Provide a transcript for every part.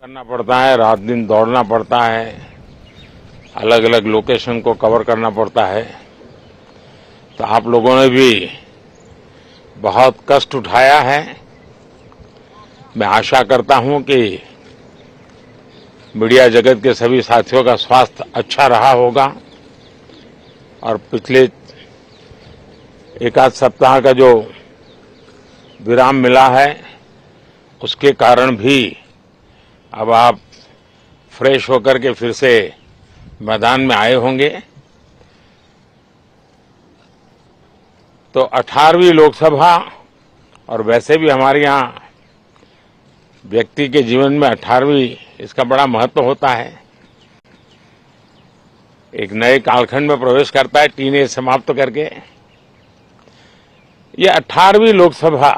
करना पड़ता है, रात दिन दौड़ना पड़ता है, अलग अलग लोकेशन को कवर करना पड़ता है। तो आप लोगों ने भी बहुत कष्ट उठाया है। मैं आशा करता हूं कि मीडिया जगत के सभी साथियों का स्वास्थ्य अच्छा रहा होगा और पिछले एक आध सप्ताह का जो विराम मिला है उसके कारण भी अब आप फ्रेश होकर के फिर से मैदान में आए होंगे। तो 18वीं लोकसभा, और वैसे भी हमारे यहाँ व्यक्ति के जीवन में 18वीं इसका बड़ा महत्व होता है। एक नए कालखंड में प्रवेश करता है, टीनेज समाप्त करके। ये 18वीं लोकसभा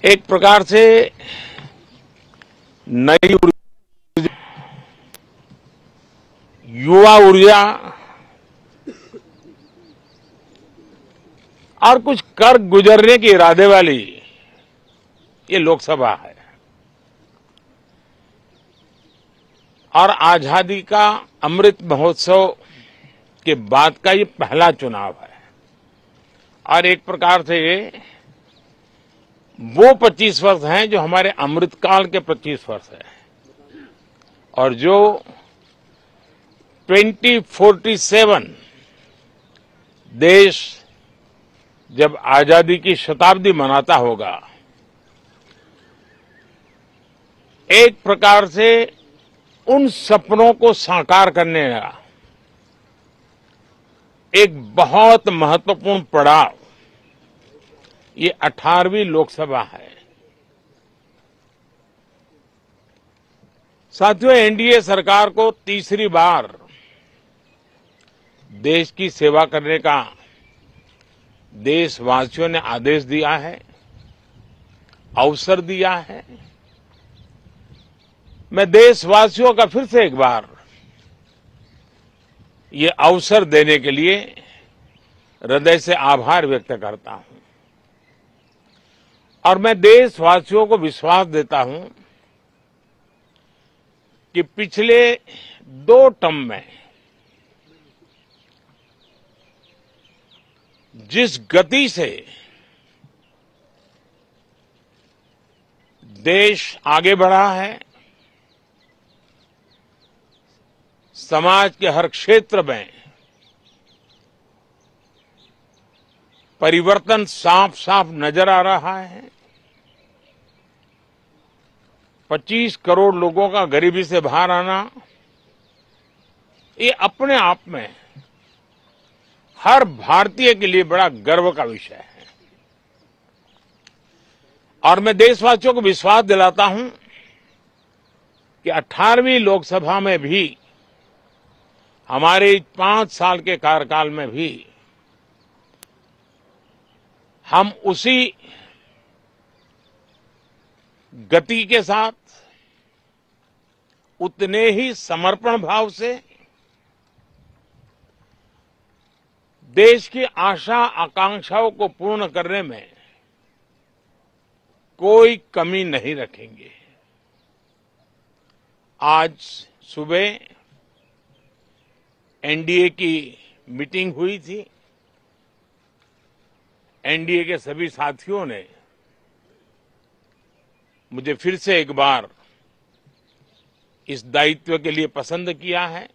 एक प्रकार से नई युवा ऊर्जा और कुछ कर गुजरने के इरादे वाली ये लोकसभा है। और आजादी का अमृत महोत्सव के बाद का ये पहला चुनाव है। और एक प्रकार से ये वो 25 वर्ष हैं जो हमारे अमृतकाल के 25 वर्ष हैं, और जो 2047 देश जब आजादी की शताब्दी मनाता होगा, एक प्रकार से उन सपनों को साकार करने का एक बहुत महत्वपूर्ण पड़ाव ये 18वीं लोकसभा है। साथियों, एनडीए सरकार को तीसरी बार देश की सेवा करने का देशवासियों ने आदेश दिया है, अवसर दिया है। मैं देशवासियों का फिर से एक बार ये अवसर देने के लिए हृदय से आभार व्यक्त करता हूं। और मैं देशवासियों को विश्वास देता हूं कि पिछले 2 टर्म में जिस गति से देश आगे बढ़ा है, समाज के हर क्षेत्र में परिवर्तन साफ साफ नजर आ रहा है। 25 करोड़ लोगों का गरीबी से बाहर आना, ये अपने आप में हर भारतीय के लिए बड़ा गर्व का विषय है। और मैं देशवासियों को विश्वास दिलाता हूं कि 18वीं लोकसभा में भी, हमारे 5 साल के कार्यकाल में भी, हम उसी गति के साथ, उतने ही समर्पण भाव से देश की आशा आकांक्षाओं को पूर्ण करने में कोई कमी नहीं रखेंगे। आज सुबह एनडीए की मीटिंग हुई थी। एनडीए के सभी साथियों ने मुझे फिर से एक बार इस दायित्व के लिए पसंद किया है,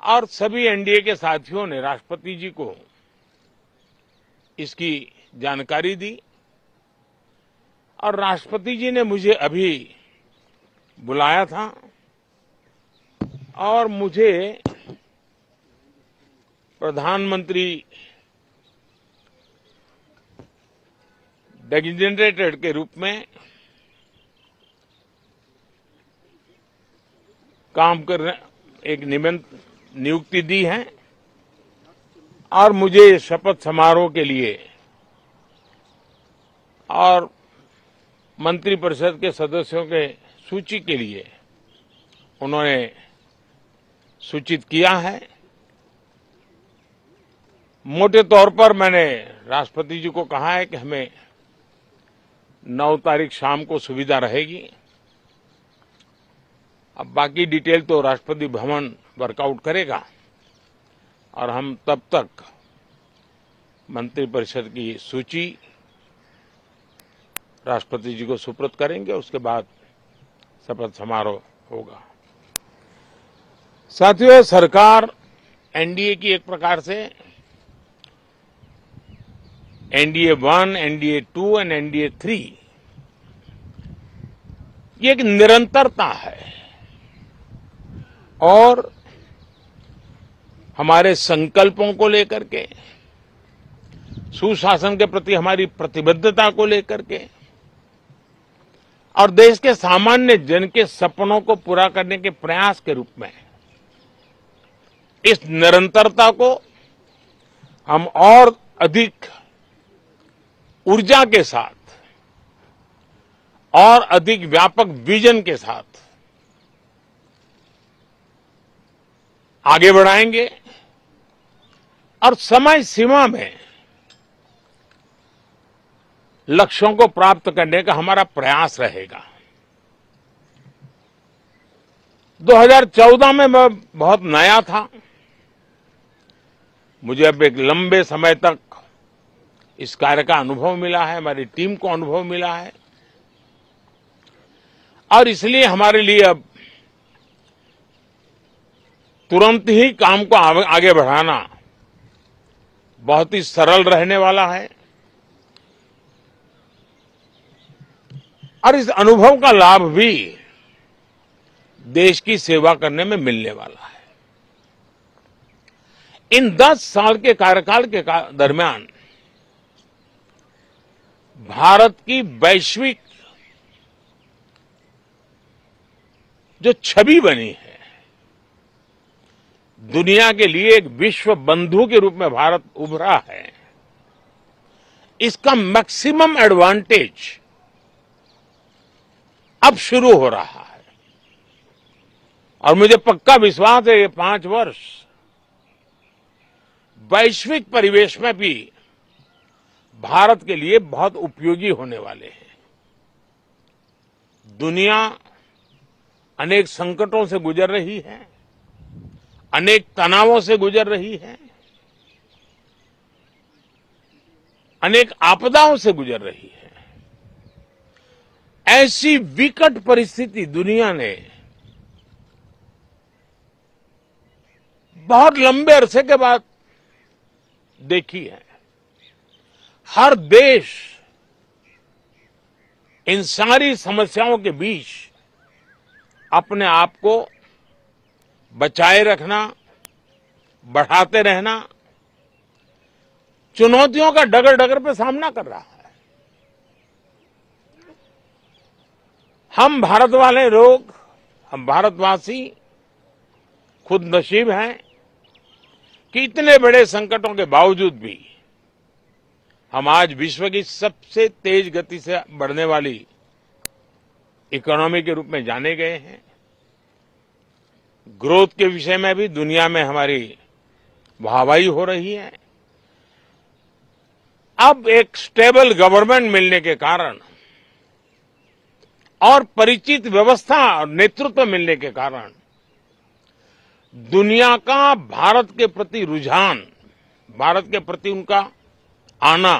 और सभी एनडीए के साथियों ने राष्ट्रपति जी को इसकी जानकारी दी। और राष्ट्रपति जी ने मुझे अभी बुलाया था और मुझे प्रधानमंत्री डेजिग्नेटेड के रूप में काम करने एक नियुक्ति दी है, और मुझे शपथ समारोह के लिए और मंत्रिपरिषद के सदस्यों के सूची के लिए उन्होंने सूचित किया है। मोटे तौर पर मैंने राष्ट्रपति जी को कहा है कि हमें 9 तारीख शाम को सुविधा रहेगी। अब बाकी डिटेल तो राष्ट्रपति भवन वर्कआउट करेगा और हम तब तक मंत्रिपरिषद की सूची राष्ट्रपति जी को सुपुर्द करेंगे। उसके बाद शपथ समारोह होगा। साथियों, सरकार एनडीए की एक प्रकार से एनडीए 1, एनडीए 2 और एनडीए 3 ये एक निरंतरता है और हमारे संकल्पों को लेकर के, सुशासन के प्रति हमारी प्रतिबद्धता को लेकर के और देश के सामान्य जन के सपनों को पूरा करने के प्रयास के रूप में इस निरंतरता को हम और अधिक ऊर्जा के साथ और अधिक व्यापक विजन के साथ आगे बढ़ाएंगे और समय सीमा में लक्ष्यों को प्राप्त करने का हमारा प्रयास रहेगा। 2014 में मैं बहुत नया था। मुझे अब एक लंबे समय तक इस कार्य का अनुभव मिला है, हमारी टीम को अनुभव मिला है और इसलिए हमारे लिए अब तुरंत ही काम को आगे बढ़ाना बहुत ही सरल रहने वाला है और इस अनुभव का लाभ भी देश की सेवा करने में मिलने वाला है। इन 10 साल के कार्यकाल के दरमियान भारत की वैश्विक जो छवि बनी है, दुनिया के लिए एक विश्व बंधु के रूप में भारत उभरा है, इसका मैक्सिमम एडवांटेज अब शुरू हो रहा है और मुझे पक्का विश्वास है ये 5 वर्ष वैश्विक परिवेश में भी भारत के लिए बहुत उपयोगी होने वाले हैं। दुनिया अनेक संकटों से गुजर रही है, अनेक तनावों से गुजर रही है, अनेक आपदाओं से गुजर रही है। ऐसी विकट परिस्थिति दुनिया ने बहुत लंबे अरसे के बाद देखी है। हर देश इन सारी समस्याओं के बीच अपने आप को बचाए रखना, बढ़ाते रहना, चुनौतियों का डगर डगर पे सामना कर रहा है। हम भारत वाले लोग, हम भारतवासी खुद नसीब हैं कि इतने बड़े संकटों के बावजूद भी हम आज विश्व की सबसे तेज गति से बढ़ने वाली इकोनॉमी के रूप में जाने गए हैं। ग्रोथ के विषय में भी दुनिया में हमारी वाहवाही हो रही है। अब एक स्टेबल गवर्नमेंट मिलने के कारण और परिचित व्यवस्था और नेतृत्व मिलने के कारण दुनिया का भारत के प्रति रुझान, भारत के प्रति उनका आना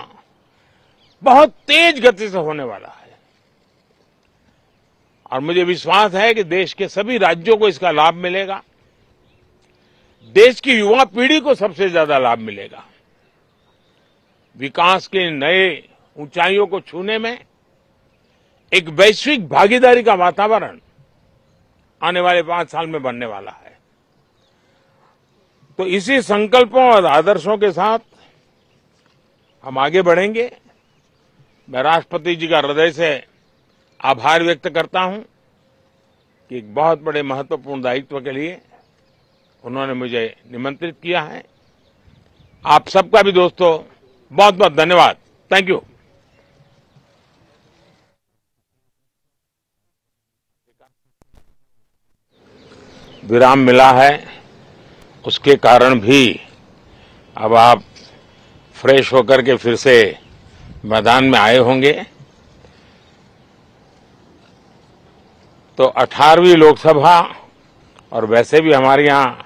बहुत तेज गति से होने वाला है और मुझे विश्वास है कि देश के सभी राज्यों को इसका लाभ मिलेगा। देश की युवा पीढ़ी को सबसे ज्यादा लाभ मिलेगा। विकास के नए ऊंचाइयों को छूने में एक वैश्विक भागीदारी का वातावरण आने वाले 5 साल में बनने वाला है। तो इसी संकल्पों और आदर्शों के साथ हम आगे बढ़ेंगे। मैं राष्ट्रपति जी का हृदय से आभार व्यक्त करता हूं कि एक बहुत बड़े महत्वपूर्ण दायित्व के लिए उन्होंने मुझे निमंत्रित किया है। आप सबका भी दोस्तों बहुत बहुत धन्यवाद। Thank you. विराम मिला है, उसके कारण भी अब आप फ्रेश होकर के फिर से मैदान में आए होंगे। तो 18वीं लोकसभा, और वैसे भी हमारे यहाँ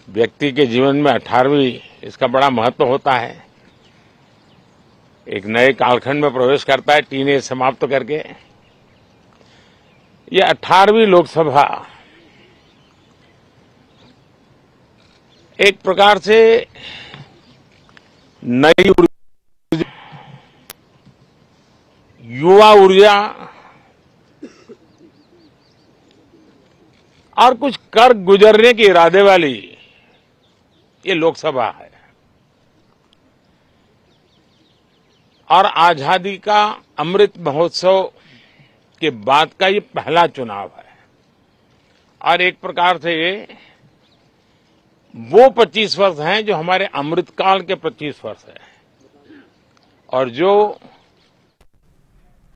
व्यक्ति के जीवन में 18वीं इसका बड़ा महत्व होता है। एक नए कालखंड में प्रवेश करता है टीनेज समाप्त करके। ये 18वीं लोकसभा एक प्रकार से नई ऊर्जा, युवा ऊर्जा और कुछ कर गुजरने के इरादे वाली ये लोकसभा है। और आजादी का अमृत महोत्सव के बाद का ये पहला चुनाव है। और एक प्रकार से ये वो 25 वर्ष हैं जो हमारे अमृतकाल के 25 वर्ष है, और जो